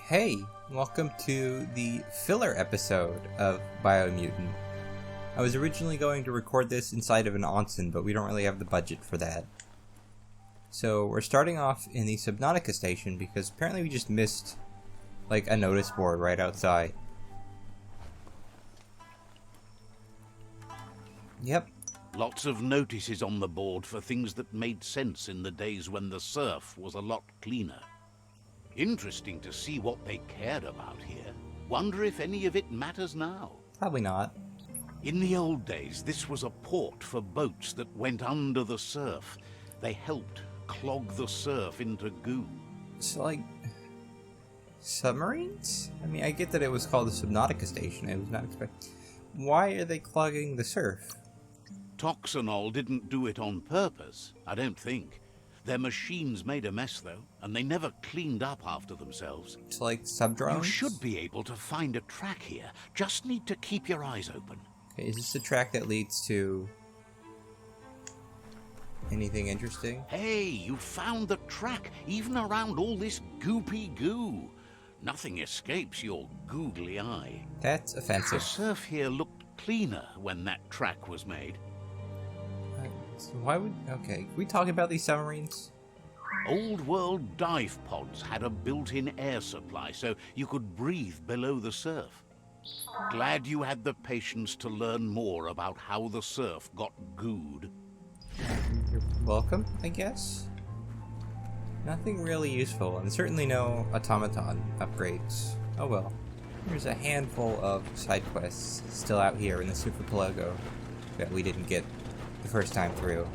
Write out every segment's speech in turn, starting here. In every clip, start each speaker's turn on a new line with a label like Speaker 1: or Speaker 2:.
Speaker 1: Hey, welcome to the filler episode of BIOMUTANT. I was originally going to record this inside of an onsen, but we don't really have the budget for that. So we're starting off in the Subnautica station because apparently we just missed like a notice board right outside. Yep.
Speaker 2: Lots of notices on the board for things that made sense in the days when the surf was a lot cleaner. Interesting to see what they cared about here. Wonder if any of it matters now.
Speaker 1: Probably not.
Speaker 2: In the old days, this was a port for boats that went under the surf. They helped clog the surf into goo.
Speaker 1: So like submarines? I mean, I get that it was called the Subnautica station. I was not expecting. Why are they clogging the surf?
Speaker 2: Toxanol didn't do it on purpose, I don't think. Their machines made a mess, though, and they never cleaned up after themselves.
Speaker 1: It's like sub-drones?
Speaker 2: You should be able to find a track here. Just need to keep your eyes open.
Speaker 1: Okay, is this the track that leads to anything interesting?
Speaker 2: Hey, you found the track, even around all this goopy goo. Nothing escapes your googly eye.
Speaker 1: That's offensive.
Speaker 2: The surf here looked cleaner when that track was made.
Speaker 1: So why would... Okay, can we talk about these submarines?
Speaker 2: Old world dive pods had a built-in air supply, so you could breathe below the surf. Glad you had the patience to learn more about how the surf got gooed.
Speaker 1: You're welcome, I guess? Nothing really useful, and certainly no automaton upgrades. Oh well. There's a handful of side quests still out here in the Superpelago that we didn't get the first time through.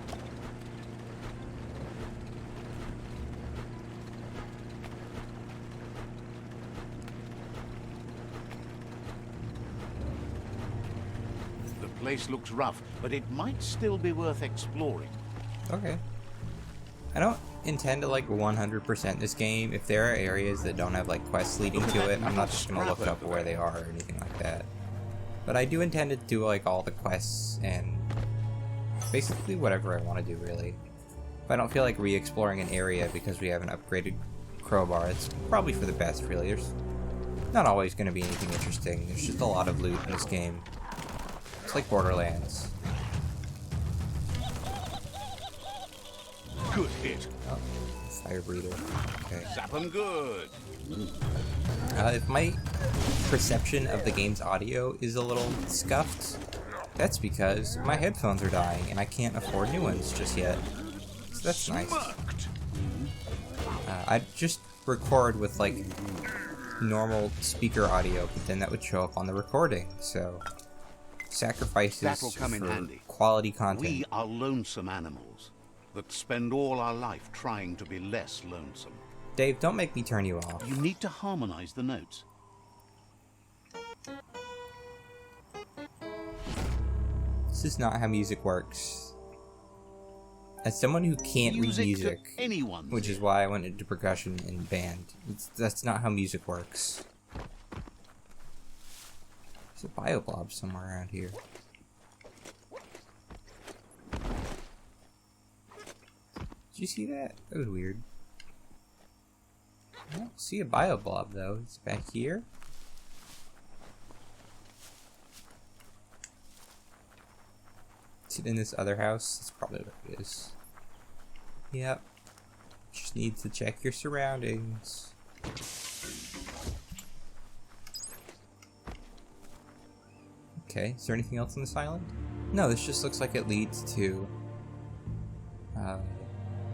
Speaker 2: The place looks rough, but it might still be worth exploring.
Speaker 1: Okay. I don't intend to like 100% this game. If there are areas that don't have like quests leading to it, I'm not just gonna look up where they are or anything like that. But I do intend to do like all the quests and basically whatever I want to do, really. If I don't feel like re-exploring an area because we have an upgraded crowbar, it's probably for the best, really. There's not always going to be anything interesting. There's just a lot of loot in this game. It's like Borderlands.
Speaker 2: Good hit.
Speaker 1: Oh, fire breather. Okay.
Speaker 2: Zap 'em good.
Speaker 1: If my perception of the game's audio is a little scuffed, that's because my headphones are dying and I can't afford new ones just yet. So that's nice. I just record with like normal speaker audio, but then that would show up on the recording. So sacrifices for quality content.
Speaker 2: We are lonesome animals that spend all our life trying to be less lonesome.
Speaker 1: Dave, don't make me turn you off.
Speaker 2: You need to harmonize the notes.
Speaker 1: This is not how music works. As someone who can't read music, which is why I went into percussion and band, that's not how music works. There's a bioblob somewhere around here. Did you see that? That was weird. I don't see a bioblob though. It's back here. Is it in this other house? That's probably what it is. Yep. Just need to check your surroundings. Okay, is there anything else on this island? No, this just looks like it leads to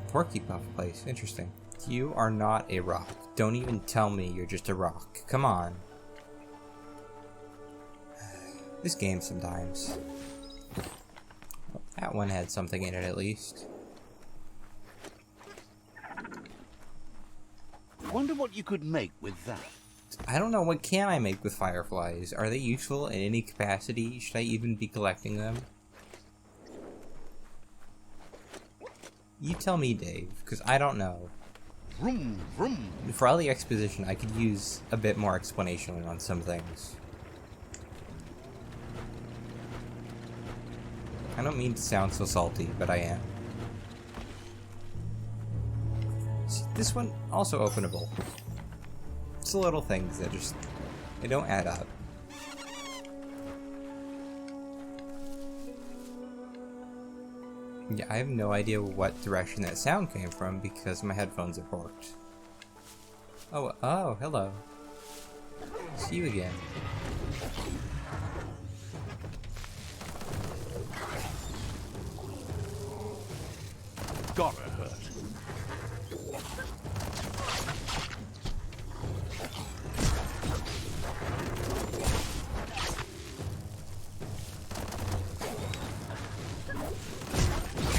Speaker 1: Porky Puff place. Interesting. You are not a rock. Don't even tell me you're just a rock. Come on. This game sometimes. That one had something in it at least.
Speaker 2: Wonder what you could make with that.
Speaker 1: I don't know, what can I make with fireflies? Are they useful in any capacity? Should I even be collecting them? You tell me, Dave, because I don't know.
Speaker 2: Vroom, vroom.
Speaker 1: For all the exposition, I could use a bit more explanation on some things. I don't mean to sound so salty, but I am. See, this one also openable. It's the little things that just, they don't add up. Yeah, I have no idea what direction that sound came from because my headphones have worked. Oh, hello. See you again.
Speaker 2: Gotta hurt.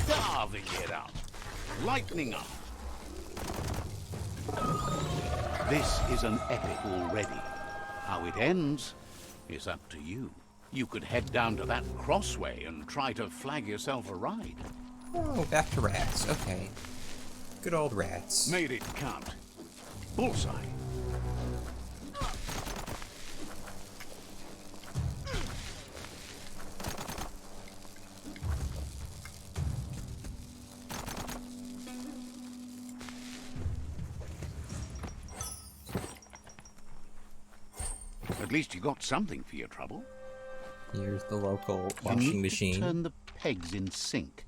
Speaker 2: Carving it up. Lightening up. This is an epic already. How it ends is up to you. You could head down to that crossway and try to flag yourself a ride.
Speaker 1: Oh, back to rats. Okay. Good old rats.
Speaker 2: Made it count. Bullseye. At least you got something for your trouble.
Speaker 1: Here's the local
Speaker 2: You
Speaker 1: washing
Speaker 2: need
Speaker 1: machine.
Speaker 2: to turn the pegs in sync.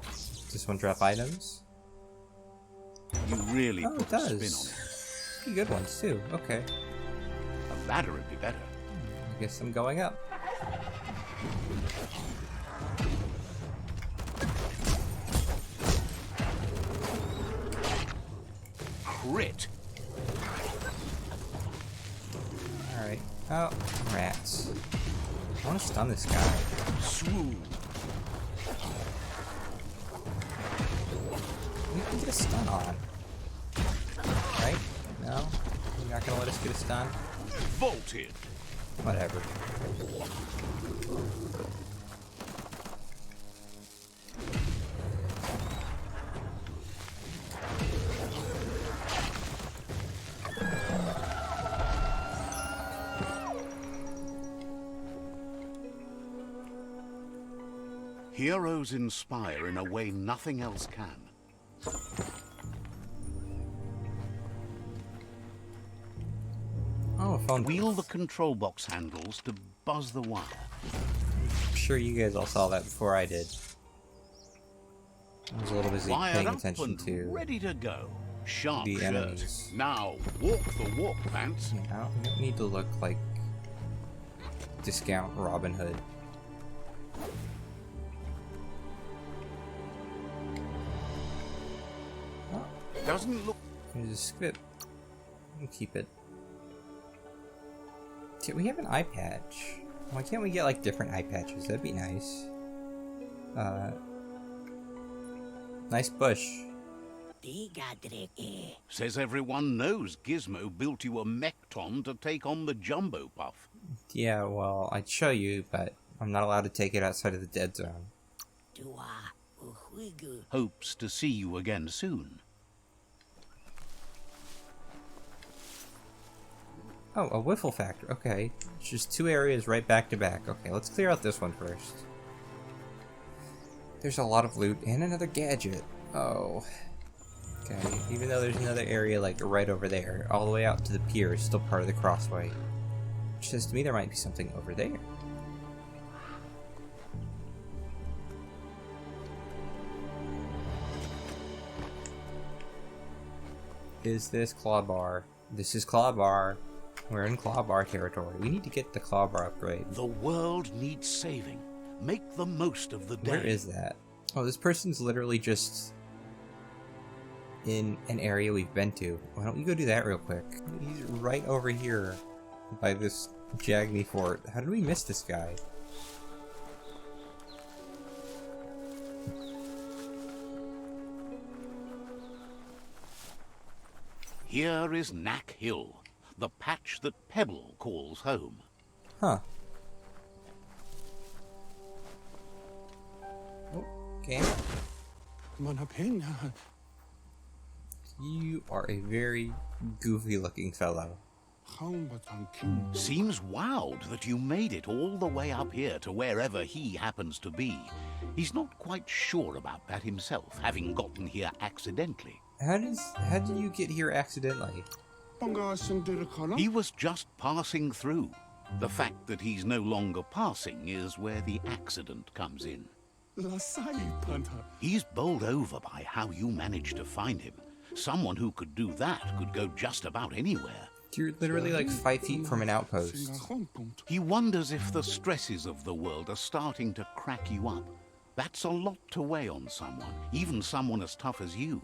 Speaker 1: Does this one drop items?
Speaker 2: You really
Speaker 1: Oh, it
Speaker 2: put a spin on
Speaker 1: does.
Speaker 2: it.
Speaker 1: Pretty good ones too. Okay.
Speaker 2: A ladder would be better.
Speaker 1: I guess I'm going up.
Speaker 2: Crit.
Speaker 1: Alright. Oh, rats. I want to stun this guy.
Speaker 2: Swoon.
Speaker 1: We can get a stun on. Right? No? You're not gonna let us get a stun?
Speaker 2: Vaulted.
Speaker 1: Whatever.
Speaker 2: Heroes inspire in a way nothing else can.
Speaker 1: Oh, a phone.
Speaker 2: Wheel the control box handles to buzz the wire.
Speaker 1: I'm sure you guys all saw that before I did. I was a little busy
Speaker 2: Wired
Speaker 1: paying
Speaker 2: up
Speaker 1: attention
Speaker 2: and
Speaker 1: to
Speaker 2: ready to go. Sharp
Speaker 1: the
Speaker 2: shirt.
Speaker 1: enemies.
Speaker 2: Now walk the walk, pants.
Speaker 1: Yeah, I don't need to look like discount Robin Hood. Oh,
Speaker 2: Doesn't look.
Speaker 1: there's a script. We'll keep it. Do we have an eye patch? Why can't we get like different eye patches? That'd be nice. Nice bush.
Speaker 2: Says everyone knows Gizmo built you a mechton to take on the Jumbo Puff.
Speaker 1: Yeah, well, I'd show you, but I'm not allowed to take it outside of the dead zone.
Speaker 2: Hopes to see you again soon.
Speaker 1: Oh, a wiffle factor. Okay. It's just two areas right back to back. Okay, let's clear out this one first. There's a lot of loot and another gadget. Oh. Okay, even though there's another area like right over there, all the way out to the pier is still part of the crossway. Which says to me there might be something over there. Is this Clawbar? This is Clawbar. We're in Clawbar territory. We need to get the Clawbar upgrade.
Speaker 2: The world needs saving. Make the most of the day.
Speaker 1: Where is that? Oh, this person's literally just in an area we've been to. Why don't we go do that real quick? He's right over here by this Jagni fort. How did we miss this guy?
Speaker 2: Here is Knack Hill, the patch that Pebble calls home.
Speaker 1: Huh. Oh, okay. You are a very goofy looking fellow.
Speaker 2: Seems wowed that you made it all the way up here to wherever he happens to be. He's not quite sure about that himself, having gotten here accidentally.
Speaker 1: How did you get here accidentally?
Speaker 2: He was just passing through. The fact that he's no longer passing is where the accident comes in. He's bowled over by how you managed to find him. Someone who could do that could go just about anywhere.
Speaker 1: You're literally like 5 feet from an outpost.
Speaker 2: He wonders if the stresses of the world are starting to crack you up. That's a lot to weigh on someone, even someone as tough as you.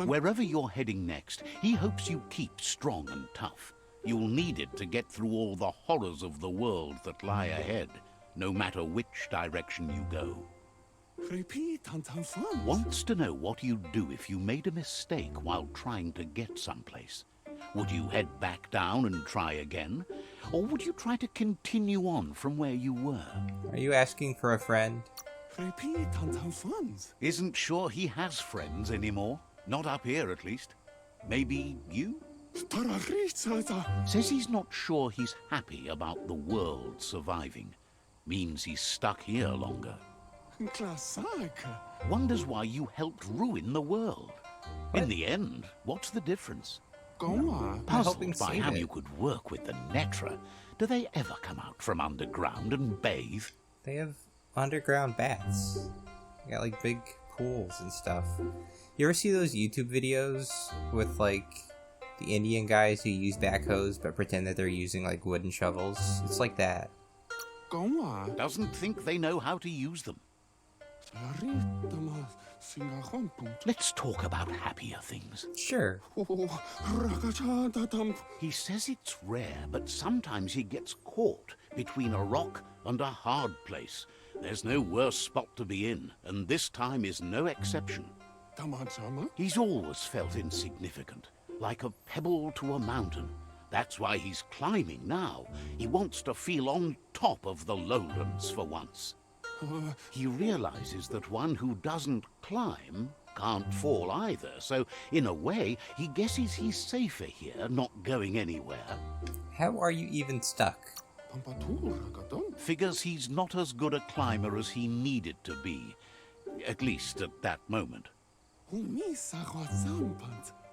Speaker 2: Wherever you're heading next, he hopes you keep strong and tough. You'll need it to get through all the horrors of the world that lie ahead, no matter which direction you go. Wants to know what you'd do if you made a mistake while trying to get someplace. Would you head back down and try again? Or would you try to continue on from where you were?
Speaker 1: Are you asking for a friend?
Speaker 2: Isn't sure he has friends anymore. Not up here, at least. Maybe you? Says he's not sure he's happy about the world surviving. Means he's stuck here longer. Wonders why you helped ruin the world.
Speaker 1: What?
Speaker 2: In the end, what's the difference?
Speaker 1: Helping
Speaker 2: Puzzled by
Speaker 1: save
Speaker 2: how
Speaker 1: it.
Speaker 2: you could work with the Netra. Do they ever come out from underground and bathe?
Speaker 1: They have underground baths. They got like big pools and stuff. You ever see those YouTube videos with like the Indian guys who use backhoes but pretend that they're using like wooden shovels? It's like that.
Speaker 2: Doesn't think they know how to use them. Let's talk about happier things.
Speaker 1: Sure.
Speaker 2: He says it's rare, but sometimes he gets caught between a rock and a hard place. There's no worse spot to be in, and this time is no exception. He's always felt insignificant, like a pebble to a mountain. That's why he's climbing now. He wants to feel on top of the lowlands for once. He realizes that one who doesn't climb can't fall either, so in a way, he guesses he's safer here, not going anywhere.
Speaker 1: How are you even stuck?
Speaker 2: Figures he's not as good a climber as he needed to be, at least at that moment.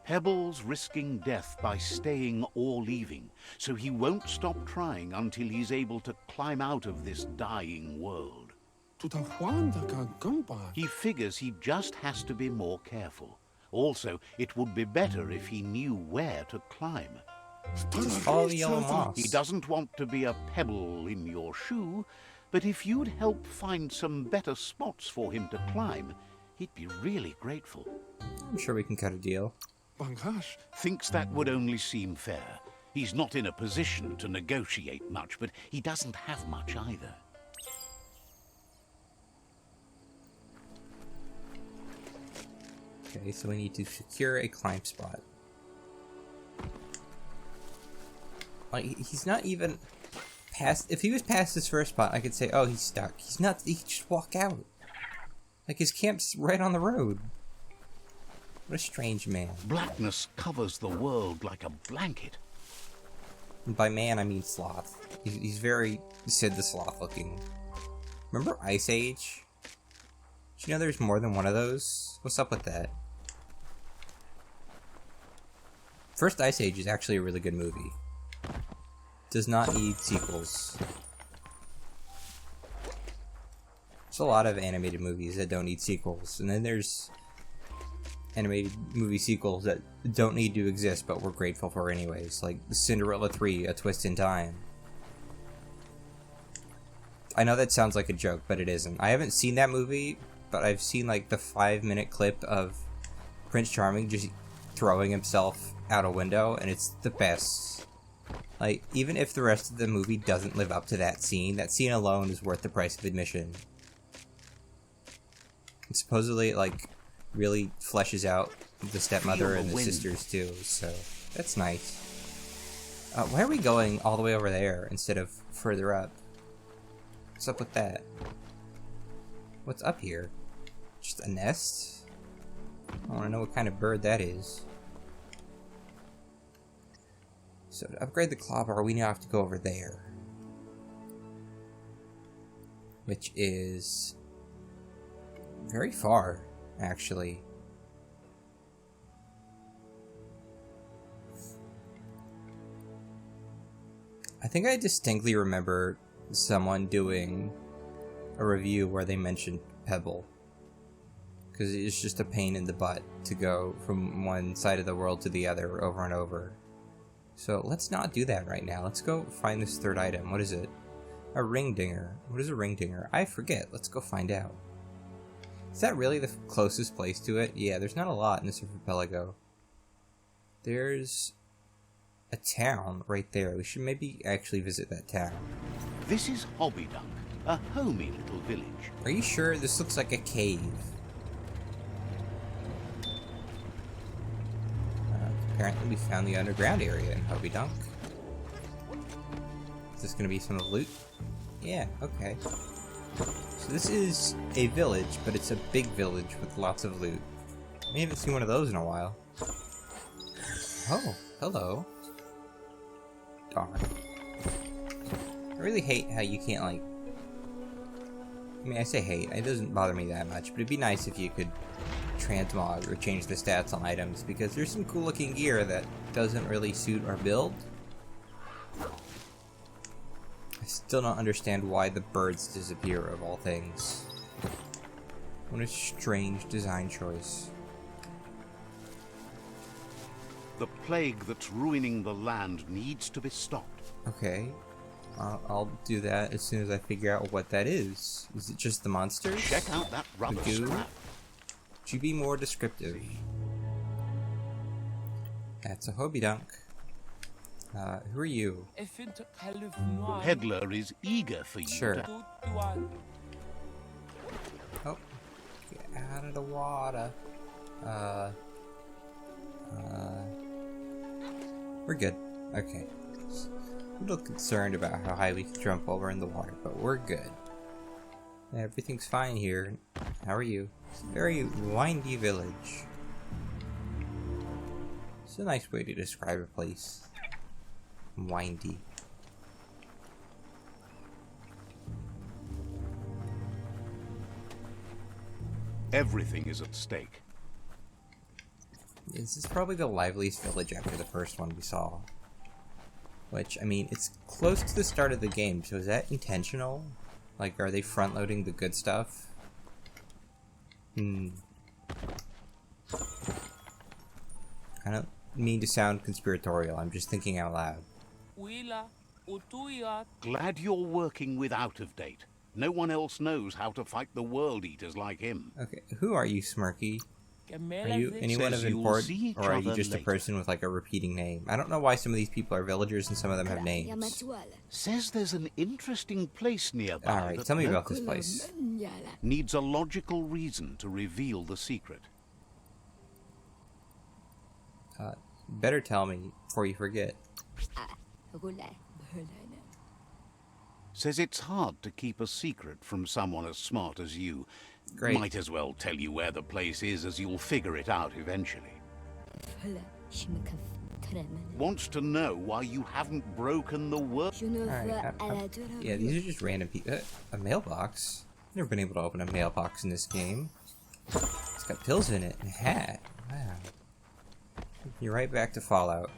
Speaker 2: Pebble's risking death by staying or leaving, so he won't stop trying until he's able to climb out of this dying world. He figures he just has to be more careful. Also, it would be better if he knew where to climb.
Speaker 1: Just follow the yellow moss.
Speaker 2: He doesn't want to be a pebble in your shoe, but if you'd help find some better spots for him to climb, he'd be really grateful.
Speaker 1: I'm sure we can cut a deal.
Speaker 2: Thinks that would only seem fair. He's not in a position to negotiate much, but he doesn't have much either.
Speaker 1: Okay, so we need to secure a climb spot. Like, he's not even past... If he was past his first spot, I could say, oh, he's stuck. He's not... He could just walk out. Like, his camp's right on the road. What a strange man.
Speaker 2: Blackness covers the world like a blanket.
Speaker 1: And by man, I mean Sloth. He's very Sid the Sloth looking. Remember Ice Age? Did you know there's more than one of those? What's up with that? First Ice Age is actually a really good movie. Does not need sequels. There's a lot of animated movies that don't need sequels, and then there's animated movie sequels that don't need to exist but we're grateful for anyways, like Cinderella 3, A Twist in Time. I know that sounds like a joke, but it isn't. I haven't seen that movie, but I've seen like the 5-minute clip of Prince Charming just throwing himself out a window, and it's the best. Like, even if the rest of the movie doesn't live up to that scene alone is worth the price of admission. And supposedly it, like, really fleshes out the stepmother and the sisters too, so that's nice. Why are we going all the way over there instead of further up? What's up with that? What's up here? Just a nest? I want to know what kind of bird that is. So to upgrade the clawbar, we now have to go over there. Which is very far, actually. I think I distinctly remember someone doing a review where they mentioned Pebble. Because it's just a pain in the butt to go from one side of the world to the other over and over. So let's not do that right now. Let's go find this third item. What is it? A ring dinger. What is a ring dinger? I forget. Let's go find out. Is that really the closest place to it? Yeah, there's not a lot in this archipelago. There's a town right there. We should maybe actually visit that town.
Speaker 2: This is Hobbydunk, a homey little village.
Speaker 1: Are you sure? This looks like a cave. Apparently we found the underground area in Hobbydunk. Is this going to be some of the loot? Yeah, okay. So this is a village, but it's a big village with lots of loot. I haven't seen one of those in a while. Oh, hello. Darn. I really hate how you can't, like... I mean, I say hate. It doesn't bother me that much, but it'd be nice if you could transmog or change the stats on items, because there's some cool looking gear that doesn't really suit our build. I still don't understand why the birds disappear of all things. What a strange design choice.
Speaker 2: The plague that's ruining the land needs to be stopped.
Speaker 1: Okay. I'll do that as soon as I figure out what that is. Is it just the monsters?
Speaker 2: Check out that rubber
Speaker 1: goo?
Speaker 2: scrap.
Speaker 1: Would you be more descriptive? That's a Hobbydunk. Who are you?
Speaker 2: The peddler is eager for you.
Speaker 1: Sure. Oh, get out of the water. We're good. Okay. A little concerned about how high we can jump while we're in the water, but we're good. Everything's fine here. How are you? It's a very windy village. It's a nice way to describe a place. Windy.
Speaker 2: Everything is at stake.
Speaker 1: This is probably the liveliest village after the first one we saw. Which, I mean, it's close to the start of the game, so is that intentional? Like, are they front-loading the good stuff? I don't mean to sound conspiratorial, I'm just thinking out loud.
Speaker 2: Glad you're working with out-of-date. No one else knows how to fight the world eaters like him.
Speaker 1: Okay, who are you, Smirky? Are you anyone of import, or are you just a person with like a repeating name? I don't know why some of these people are villagers and some of them have names.
Speaker 2: Says there's an interesting place nearby.
Speaker 1: Alright, tell me about this place.
Speaker 2: Needs a logical reason to reveal the secret.
Speaker 1: Better tell me before you forget.
Speaker 2: Says it's hard to keep a secret from someone as smart as you.
Speaker 1: Great.
Speaker 2: Might as well tell you where the place is, as you'll figure it out eventually. Wants to know why you haven't broken the world.
Speaker 1: Alright, yeah, these are just random people. A mailbox? Never been able to open a mailbox in this game. It's got pills in it and a hat. Wow. You're right back to Fallout.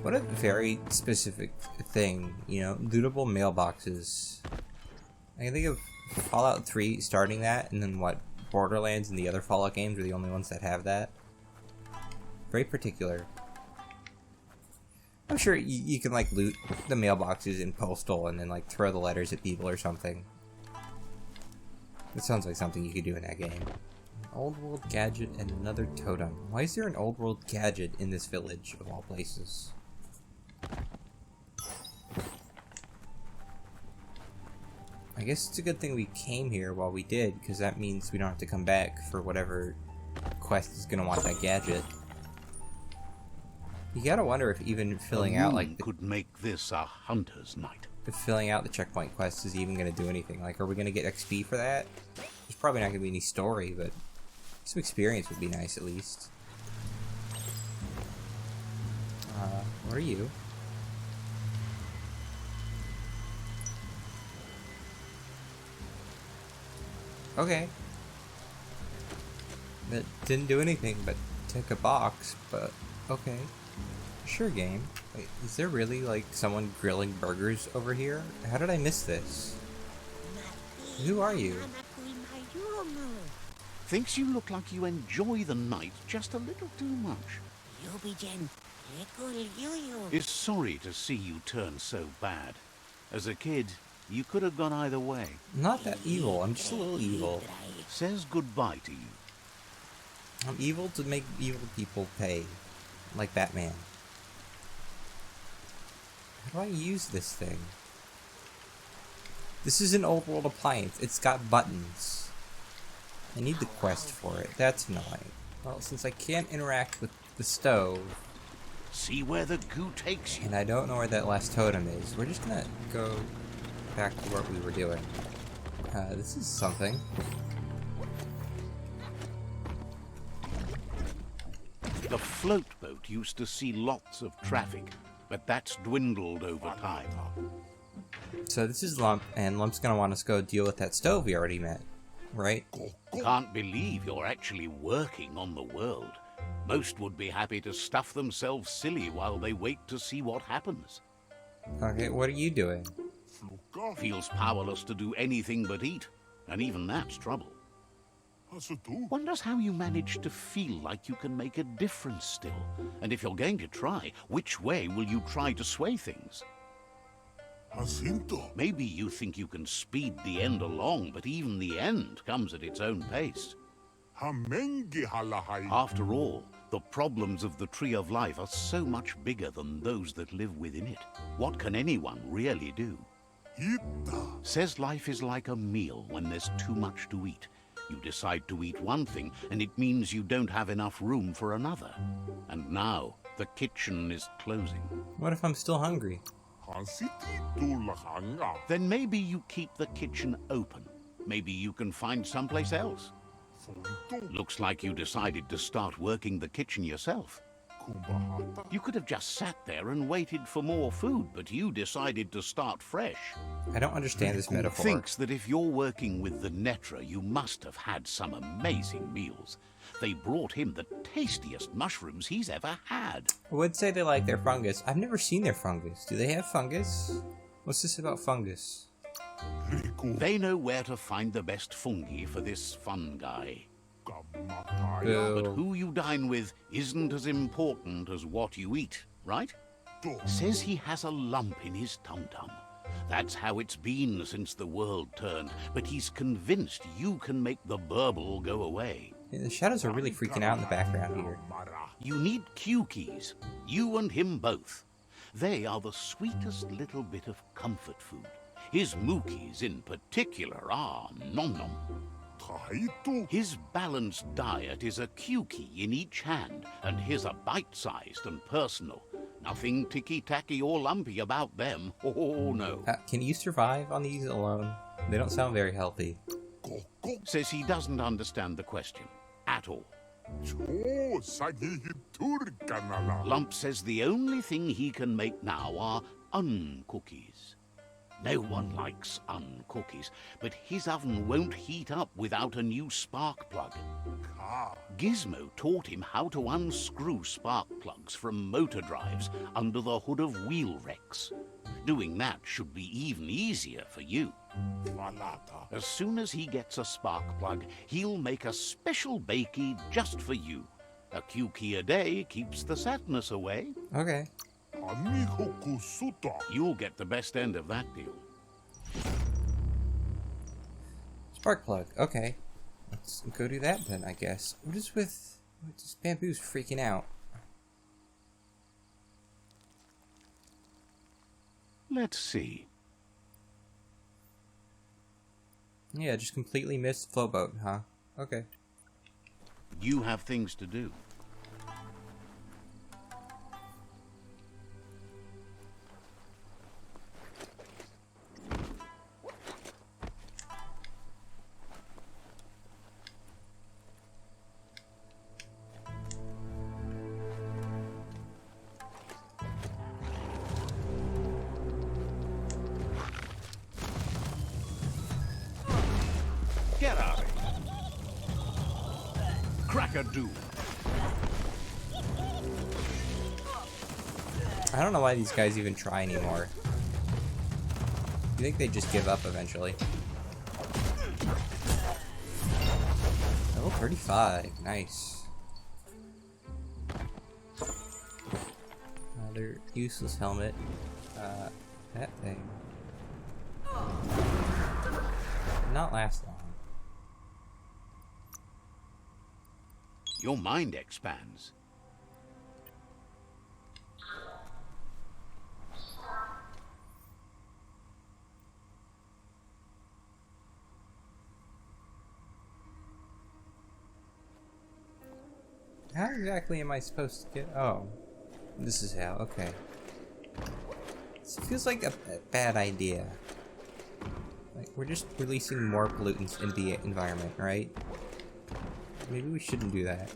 Speaker 1: What a very specific thing, you know, lootable mailboxes. I can think of Fallout 3 starting that, and then what, Borderlands and the other Fallout games are the only ones that have that. Very particular. I'm sure you can like loot the mailboxes in Postal and then like throw the letters at people or something. It sounds like something you could do in that game. An old world gadget and another totem. Why is there an old world gadget in this village of all places? I guess it's a good thing we came here while we did, because that means we don't have to come back for whatever quest is gonna want that gadget. You gotta wonder if even filling out like
Speaker 2: could make this a hunter's night.
Speaker 1: If filling out the checkpoint quest is even gonna do anything. Like, are we gonna get XP for that? There's probably not gonna be any story, but some experience would be nice at least. What are you? Okay. That didn't do anything but tick a box, but okay. Sure, game. Wait, is there really, like, someone grilling burgers over here? How did I miss this? Who are you?
Speaker 2: Thinks you look like you enjoy the night just a little too much. Is sorry to see you turn so bad. As a kid, you could have gone either way.
Speaker 1: I'm not that evil, I'm just a little evil.
Speaker 2: Says goodbye to you.
Speaker 1: I'm evil to make evil people pay. Like Batman. How do I use this thing? This is an old world appliance. It's got buttons. I need the quest for it. That's annoying. Well, since I can't interact with the stove...
Speaker 2: See where the goo takes you.
Speaker 1: And I don't know where that last totem is. We're just gonna go back to what we were doing. This is something.
Speaker 2: The float boat used to see lots of traffic, but that's dwindled over time.
Speaker 1: So this is Lump, and Lump's gonna want us to go deal with that stove we already met, right?
Speaker 2: Can't believe you're actually working on the world. Most would be happy to stuff themselves silly while they wait to see what happens.
Speaker 1: Okay, what are you doing?
Speaker 2: Feels powerless to do anything but eat, and even that's trouble. Wonders how you manage to feel like you can make a difference still. And if you're going to try, which way will you try to sway things? Maybe you think you can speed the end along, but even the end comes at its own pace. After all, the problems of the Tree of Life are so much bigger than those that live within it. What can anyone really do? Says life is like a meal when there's too much to eat. You decide to eat one thing, and it means you don't have enough room for another. And now, the kitchen is closing.
Speaker 1: What if I'm still hungry?
Speaker 2: Then maybe you keep the kitchen open. Maybe you can find someplace else. Looks like you decided to start working the kitchen yourself. You could have just sat there and waited for more food, but you decided to start fresh.
Speaker 1: I don't understand this metaphor.
Speaker 2: Thinks that if you're working with the Netra, you must have had some amazing meals. They brought him the tastiest mushrooms he's ever had.
Speaker 1: I would say they like their fungus. I've never seen their fungus. Do they have fungus? What's this about fungus?
Speaker 2: They know where to find the best fungi for this fun guy.
Speaker 1: Boo.
Speaker 2: But who you dine with isn't as important as what you eat, right? Says he has a lump in his tum-tum. That's how it's been since the world turned, but he's convinced you can make the burble go away.
Speaker 1: Yeah, the shadows are really freaking out in the background here.
Speaker 2: You need cue keys, you and him both. They are the sweetest little bit of comfort food. His mookies in particular are nom-nom. His balanced diet is a cue key in each hand, and his are bite-sized and personal. Nothing ticky-tacky or lumpy about them. Oh, no.
Speaker 1: Can you survive on these alone? They don't sound very healthy.
Speaker 2: Says he doesn't understand the question. At all. Lump says the only thing he can make now are uncookies. No one likes uncookies, but his oven won't heat up without a new spark plug. Gizmo taught him how to unscrew spark plugs from motor drives under the hood of wheel wrecks. Doing that should be even easier for you. As soon as he gets a spark plug, he'll make a special bakey just for you. A key a day keeps the sadness away.
Speaker 1: Okay.
Speaker 2: You'll get the best end of that deal.
Speaker 1: Spark plug. Okay. Let's go do that then, I guess. What is with... This bamboo's freaking out.
Speaker 2: Let's see.
Speaker 1: Yeah, just completely missed flow boat, huh? Okay.
Speaker 2: You have things to do. Get out of here. Crack-a-doodle.
Speaker 1: I don't know why these guys even try anymore. You think they just give up eventually? Level 35, nice. Another useless helmet. That thing. Did not last long.
Speaker 2: Your mind expands.
Speaker 1: How exactly am I supposed to get... Oh. This is how, okay. This feels like a bad idea. Like, we're just releasing more pollutants into the environment, right? Maybe we shouldn't do that.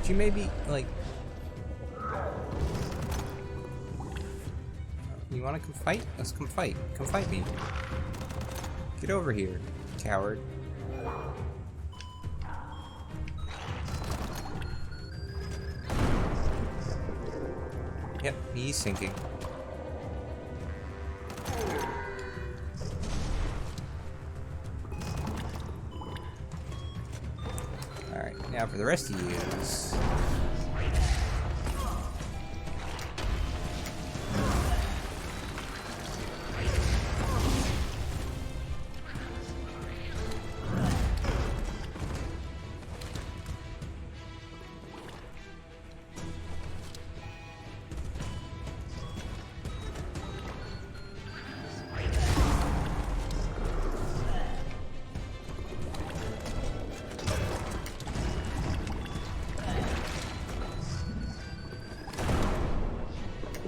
Speaker 1: You maybe, like... You wanna come fight? Let's come fight. Come fight me. Get over here, coward. Yep, he's sinking. Alright, now for the rest of you.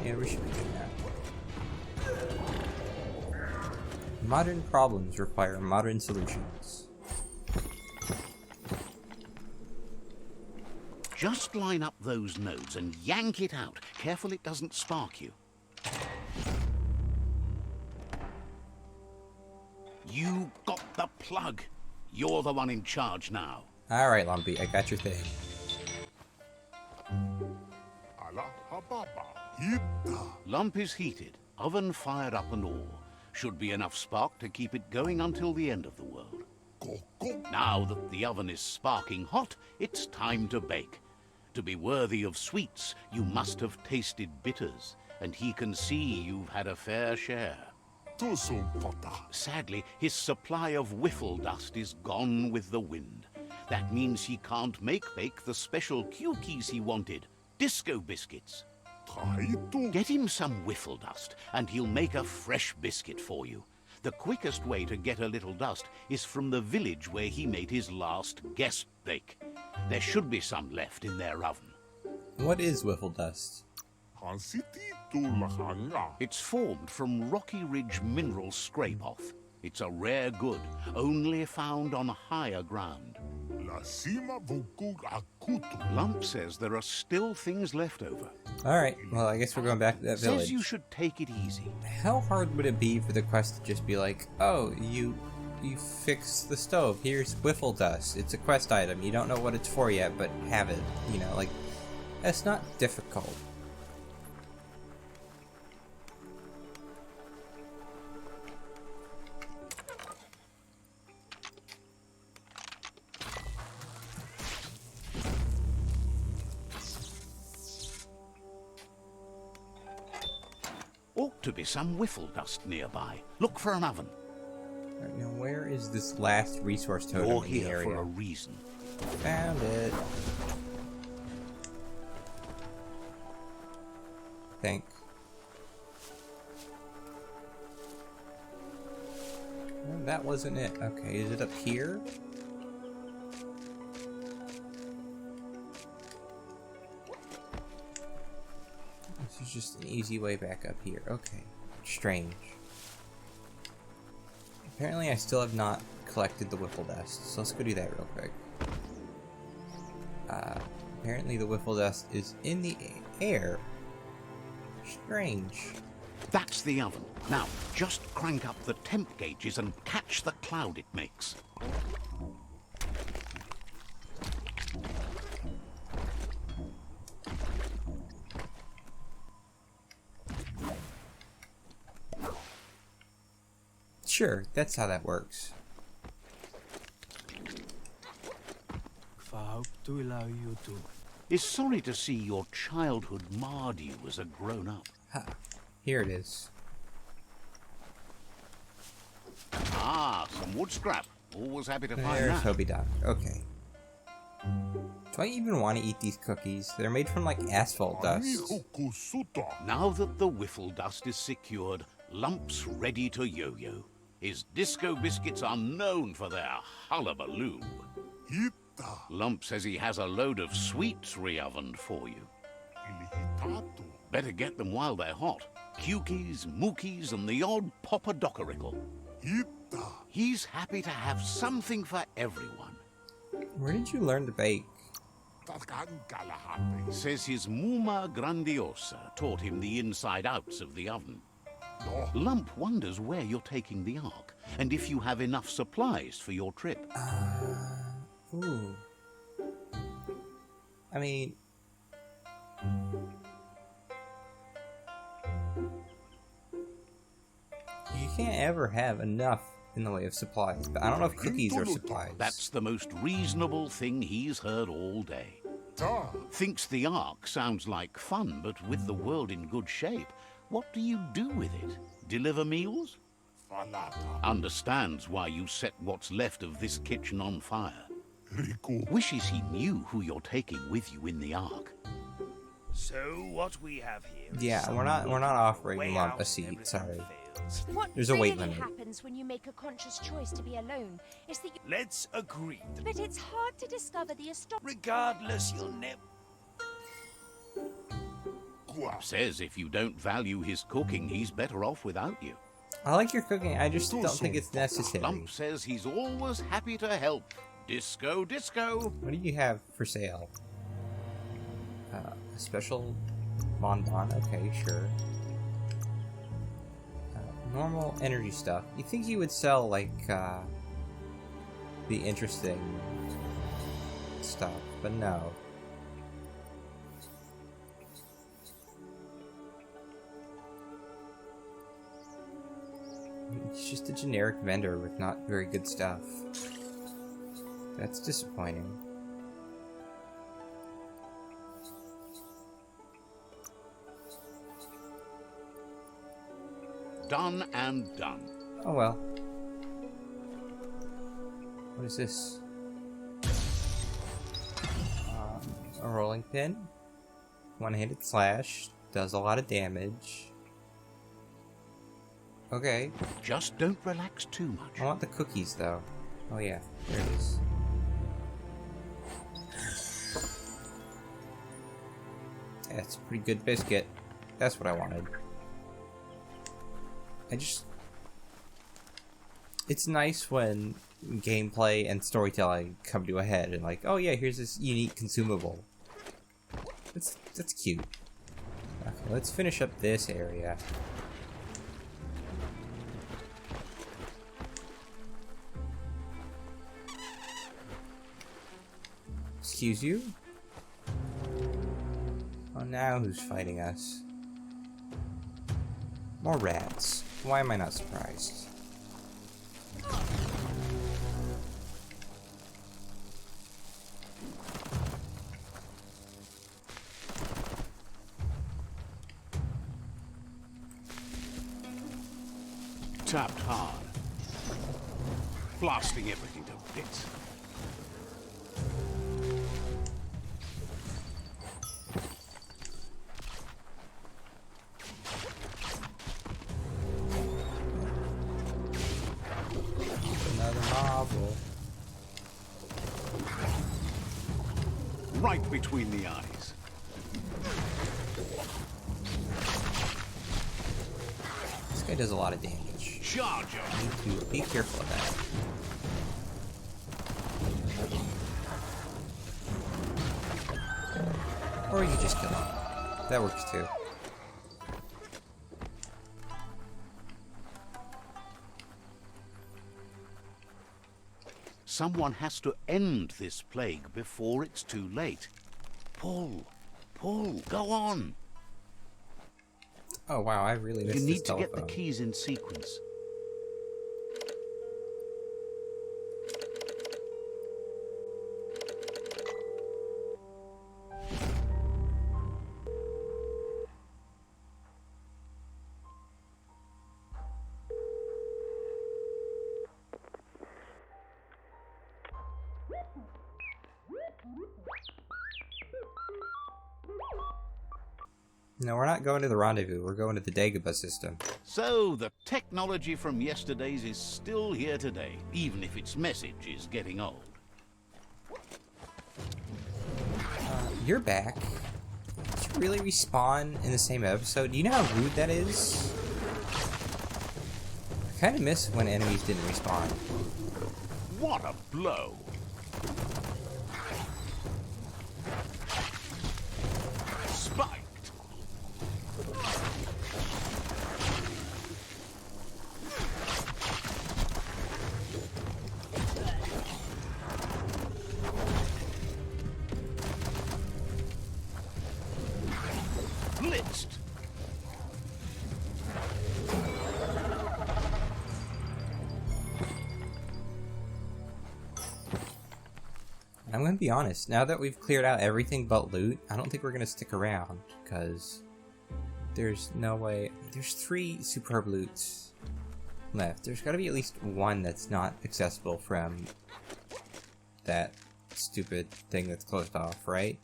Speaker 1: Yeah, we should be doing that. Modern problems require modern solutions.
Speaker 2: Just line up those nodes and yank it out. Careful it doesn't spark you. You got the plug. You're the one in charge now.
Speaker 1: Alright, Lumpy, I got your thing.
Speaker 2: Lumpy's heated, oven fired up and all. Should be enough spark to keep it going until the end of the world. Now that the oven is sparking hot, it's time to bake. To be worthy of sweets, you must have tasted bitters, and he can see you've had a fair share. Sadly, his supply of whiffle dust is gone with the wind. That means he can't bake the special cookies he wanted, disco biscuits. Get him some whiffle dust, and he'll make a fresh biscuit for you. The quickest way to get a little dust is from the village where he made his last guest bake. There should be some left in their oven.
Speaker 1: What is whiffle dust?
Speaker 2: It's formed from Rocky Ridge mineral scrape-off. It's a rare good, only found on higher ground. Lump says there are still things left over.
Speaker 1: Alright, well I guess we're going back to that village.
Speaker 2: Says you should take it easy.
Speaker 1: How hard would it be for the quest to just be like, oh, you fixed the stove, here's whiffle dust, it's a quest item, you don't know what it's for yet, but have it, you know, like, that's not difficult.
Speaker 2: Ought to be some whiffle dust nearby. Look for an oven.
Speaker 1: Right, now where is this last resource totem
Speaker 2: You're
Speaker 1: in the
Speaker 2: here
Speaker 1: area?
Speaker 2: for a reason.
Speaker 1: Found it. Think. No, that wasn't it. Okay, is it up here? This is just an easy way back up here. Okay. Strange. Apparently I still have not collected the wiffle dust, so let's go do that real quick. Apparently the wiffle dust is in the air. Strange.
Speaker 2: That's the oven. Now, just crank up the temp gauges and catch the cloud it makes.
Speaker 1: Sure, that's how that works.
Speaker 2: Is sorry to see your childhood marred you as a grown-up.
Speaker 1: Ha. Here it is.
Speaker 2: Ah, some wood scrap. Always happy to find
Speaker 1: There's
Speaker 2: that.
Speaker 1: Hobie Doc. Okay. Do I even want to eat these cookies? They're made from like asphalt dust.
Speaker 2: Now that the wiffle dust is secured, Lump's ready to yo-yo. His disco biscuits are known for their hullabaloo. Lump says he has a load of sweets re-ovened for you. Better get them while they're hot. Cukies, mookies, and the odd poppadocaricle. He's happy to have something for everyone.
Speaker 1: Where did you learn to bake?
Speaker 2: Says his Muma Grandiosa taught him the inside-outs of the oven. Lump wonders where you're taking the ark, and if you have enough supplies for your trip.
Speaker 1: Ooh. I mean... you can't ever have enough in the way of supplies, but I don't know if cookies are supplies.
Speaker 2: That's the most reasonable thing he's heard all day. Thinks the ark sounds like fun, but with the world in good shape, what do you do with it? Deliver meals? Understands why you set what's left of this kitchen on fire. Wishes he knew who you're taking with you in the ark.
Speaker 3: So what we have here is
Speaker 1: Yeah, we're not offering Lump a seat, sorry.
Speaker 4: What
Speaker 1: There's a weight
Speaker 4: really
Speaker 1: limit.
Speaker 4: happens when you make a conscious choice to be alone is that you...
Speaker 3: Let's agree.
Speaker 4: But it's hard to discover the astonishing...
Speaker 3: Regardless, you'll never...
Speaker 2: Says if you don't value his cooking, he's better off without you.
Speaker 1: I like your cooking, I just don't think it's necessary.
Speaker 2: Lump says he's always happy to help. Disco, disco.
Speaker 1: What do you have for sale? A special bonbon, okay, sure. Normal energy stuff. You think you would sell, like, the interesting stuff, but no. It's just a generic vendor with not very good stuff. That's disappointing.
Speaker 2: Done and done.
Speaker 1: Oh well. What is this? A rolling pin. One-handed slash. Does a lot of damage. Okay.
Speaker 2: Just don't relax too much.
Speaker 1: I want the cookies though. Oh yeah, there it is. That's a pretty good biscuit. That's what I wanted. It's nice when gameplay and storytelling come to a head and like, oh yeah, here's this unique consumable. That's cute. Okay, let's finish up this area. Excuse you? Oh, now who's fighting us? More rats. Why am I not surprised?
Speaker 2: Tapped hard. Blasting everything to bits.
Speaker 1: Another marble.
Speaker 2: Right between the eyes.
Speaker 1: This guy does a lot of damage.
Speaker 2: Charger!
Speaker 1: Need to be careful of that. Or you just kill him. That works too.
Speaker 2: Someone has to end this plague before it's too late. Pull! Pull! Go on!
Speaker 1: Oh wow, I really missed
Speaker 2: You
Speaker 1: this
Speaker 2: need to
Speaker 1: telephone.
Speaker 2: get the keys in sequence.
Speaker 1: No, we're not going to the rendezvous. We're going to the Dagobah system.
Speaker 2: So, the technology from yesterday's is still here today, even if its message is getting old.
Speaker 1: You're back. Did you really respawn in the same episode? Do you know how rude that is? I kind of miss when enemies didn't respawn.
Speaker 2: What a blow! Spiked! Blitzed!
Speaker 1: I'm going to be honest, now that we've cleared out everything but loot, I don't think we're going to stick around, because there's no way. There's 3 superb loots left. There's got to be at least one that's not accessible from that stupid thing that's closed off, right?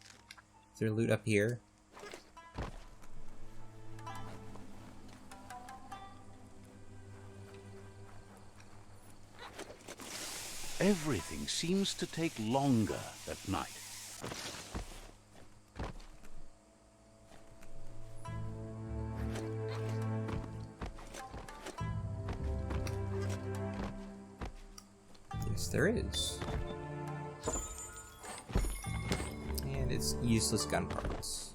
Speaker 1: Is there loot up here?
Speaker 2: Everything seems to take longer at night.
Speaker 1: Yes, there is. And it's useless gun parts.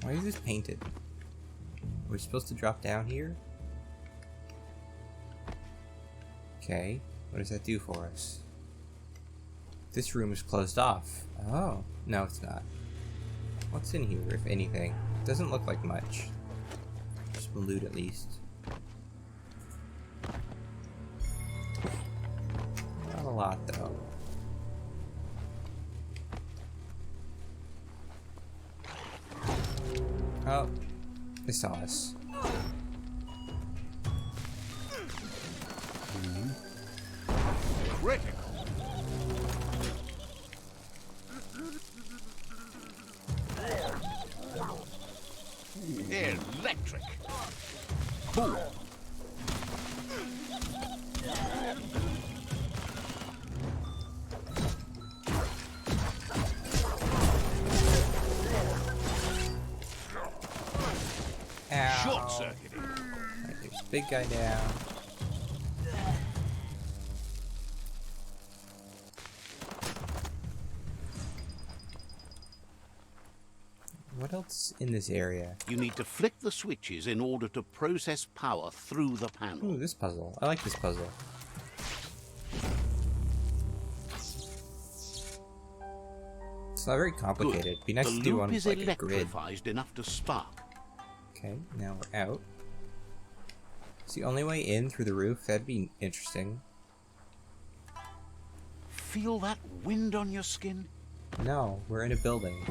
Speaker 1: Why is this painted? We're supposed to drop down here? Okay, what does that do for us? This room is closed off. Oh, no it's not. What's in here, if anything? Doesn't look like much. Some loot at least. Not a lot though. Oh, they saw us.
Speaker 2: Critical. Electric. Cool. Short circuiting.
Speaker 1: Alright, there's a big guy down. What else in this area?
Speaker 2: You need to flick the switches in order to process power through the panel.
Speaker 1: Ooh, this puzzle. I like this puzzle. It's not very complicated. It'd be nice
Speaker 2: The
Speaker 1: to do
Speaker 2: loop
Speaker 1: on
Speaker 2: is
Speaker 1: like a grid.
Speaker 2: electrified enough to spark.
Speaker 1: Okay, now we're out. It's the only way in through the roof. That'd be interesting.
Speaker 2: Feel that wind on your skin?
Speaker 1: No, we're in a building.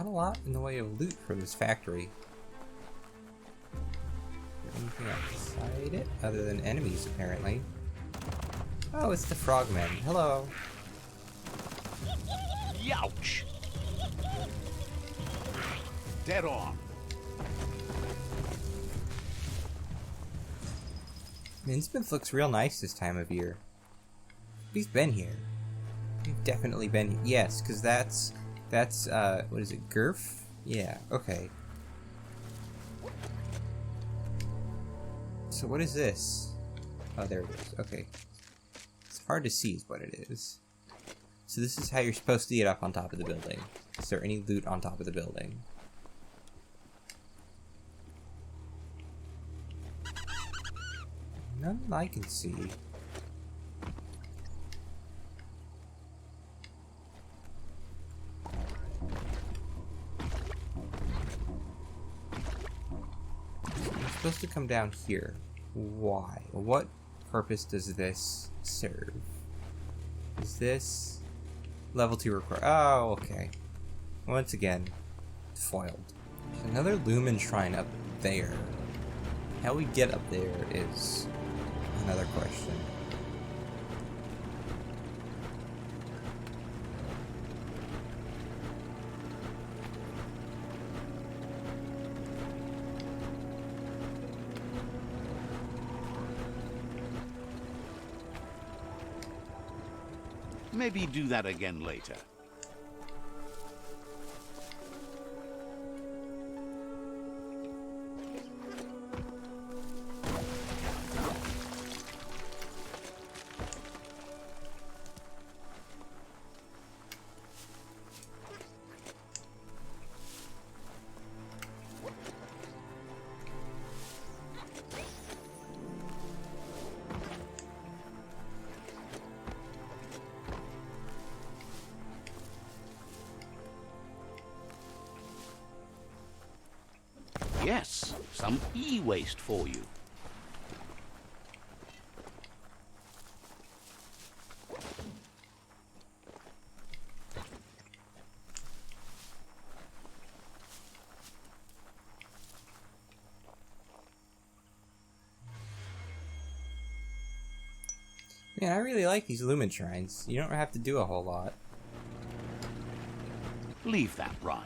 Speaker 1: Not a lot in the way of loot for this factory. Is there anything outside it other than enemies, apparently? Oh, it's the frogmen. Hello.
Speaker 2: Youch! Dead on.
Speaker 1: Innsmouth looks real nice this time of year. He's been here. We've definitely been here. Yes, because that's what is it, Gurf? Yeah, okay. So what is this? Oh, there it is. Okay. It's hard to see is what it is. So this is how you're supposed to get up on top of the building. Is there any loot on top of the building? None I can see. I'm supposed to come down here. Why? What purpose does this serve? Is this level 2 require? Oh, okay. Once again, foiled. There's another Lumen shrine up there. How we get up there is another question.
Speaker 2: Maybe do that again later. Yes, some e-waste for you.
Speaker 1: Man, I really like these Lumen shrines. You don't have to do a whole lot.
Speaker 2: Leave that ride.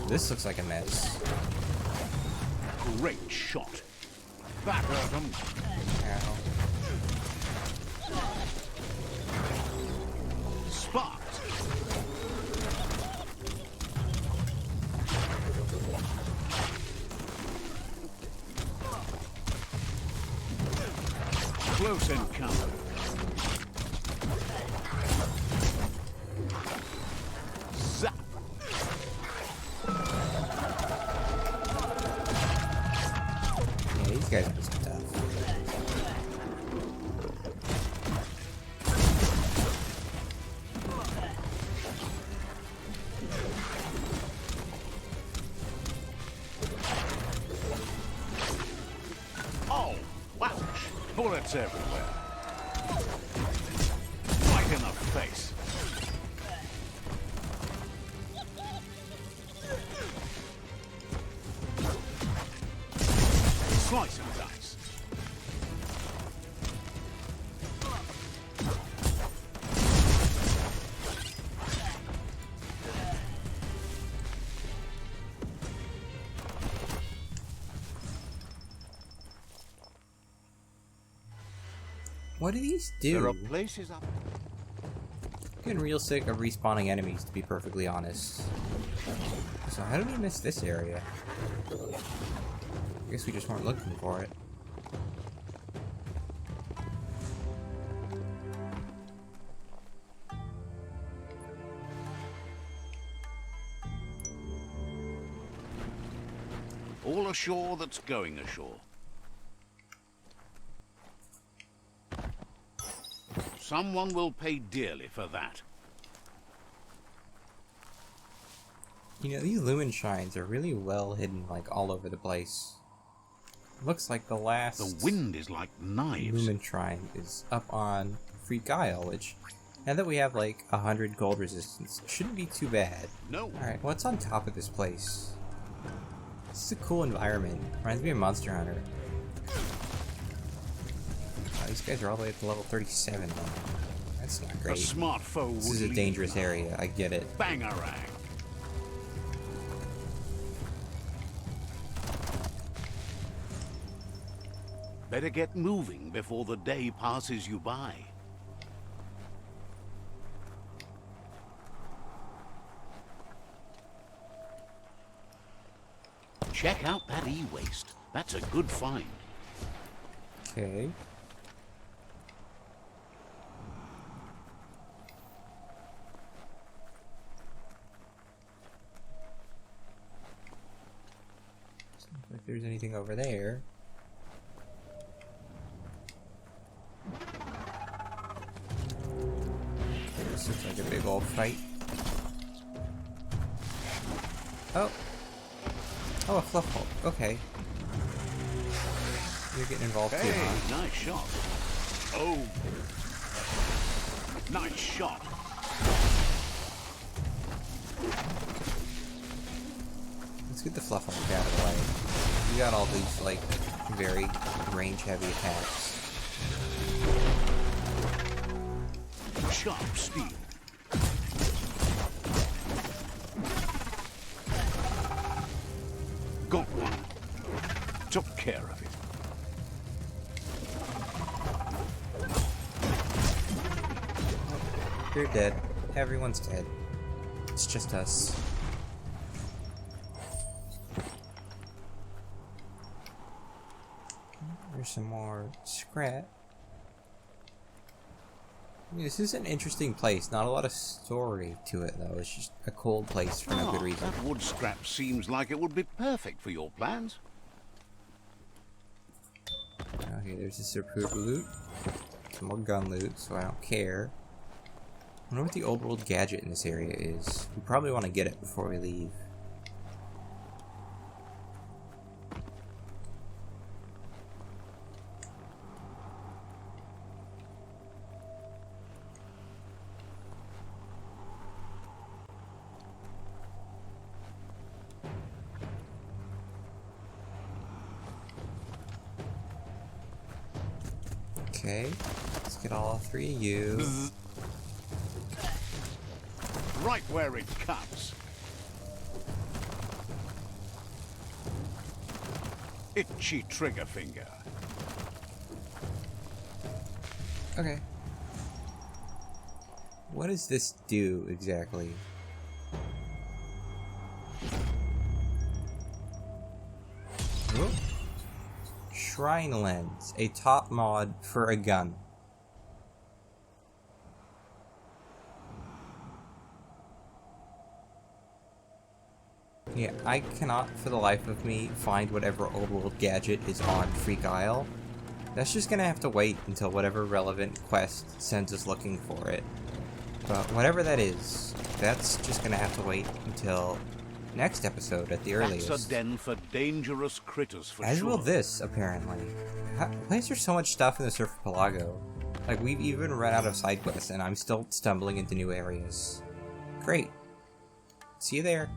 Speaker 1: This looks like a mess.
Speaker 2: Great shot. That hurt 'em.
Speaker 1: Ow.
Speaker 2: Sparked. Close encounter. Zap.
Speaker 1: Yeah, these guys are just tough.
Speaker 2: Oh, wouch. Bullets everywhere. Right in the face. Slice and dice.
Speaker 1: What do these do?
Speaker 2: There are places up.
Speaker 1: I'm getting real sick of respawning enemies, to be perfectly honest. So how did we miss this area? I guess we just weren't looking for it.
Speaker 2: All ashore that's going ashore. Someone will pay dearly for that.
Speaker 1: You know, these Lumen shrines are really well hidden, like, all over the place. Looks like the last
Speaker 2: The wind is like knives.
Speaker 1: Lumen shrine is up on Freek Isle, which, now that we have like 100 gold resistance, shouldn't be too bad.
Speaker 2: No.
Speaker 1: Alright, what's on top of this place? This is a cool environment. Reminds me of Monster Hunter. Oh, these guys are all the way up to level 37 now. That's not
Speaker 2: A
Speaker 1: great.
Speaker 2: smart foe
Speaker 1: This
Speaker 2: would
Speaker 1: is a
Speaker 2: lead.
Speaker 1: dangerous area, I get it.
Speaker 2: Bangarang. Better get moving before the day passes you by. Check out that e-waste. That's a good find.
Speaker 1: Okay. Doesn't look like there's anything over there. This looks like a big old fight. Oh! Oh, a fluff hole. Okay. You're getting involved too,
Speaker 2: Hey,
Speaker 1: huh?
Speaker 2: nice shot. Oh. Nice shot.
Speaker 1: Let's get the fluff hole out of the way. You got all these, like, very range-heavy attacks.
Speaker 2: Sharp steel. Got one. Took care of it.
Speaker 1: You're dead. Everyone's dead. It's just us. There's some more scrap. I mean, this is an interesting place. Not a lot of story to it, though. It's just a cold place for no good reason.
Speaker 2: That wood scrap seems like it would be perfect for your plans.
Speaker 1: Okay, there's this approved loot. Some more gun loot, so I don't care. I wonder what the old world gadget in this area is. We probably want to get it before we leave. Okay, let's get all three of you.
Speaker 2: Right where it cuts. Itchy trigger finger.
Speaker 1: Okay. What does this do exactly? Whoop. Shrine Lens, a top mod for a gun. Yeah, I cannot for the life of me find whatever old world gadget is on Freek Isle. That's just gonna have to wait until whatever relevant quest sends us looking for it. But whatever that is, that's just gonna have to wait until next episode at the earliest.
Speaker 2: That's a den for dangerous critters for
Speaker 1: As
Speaker 2: sure.
Speaker 1: will this, apparently. Why is there so much stuff in the Archipelago? Like, we've even run out of side quests, and I'm still stumbling into new areas. Great. See you there.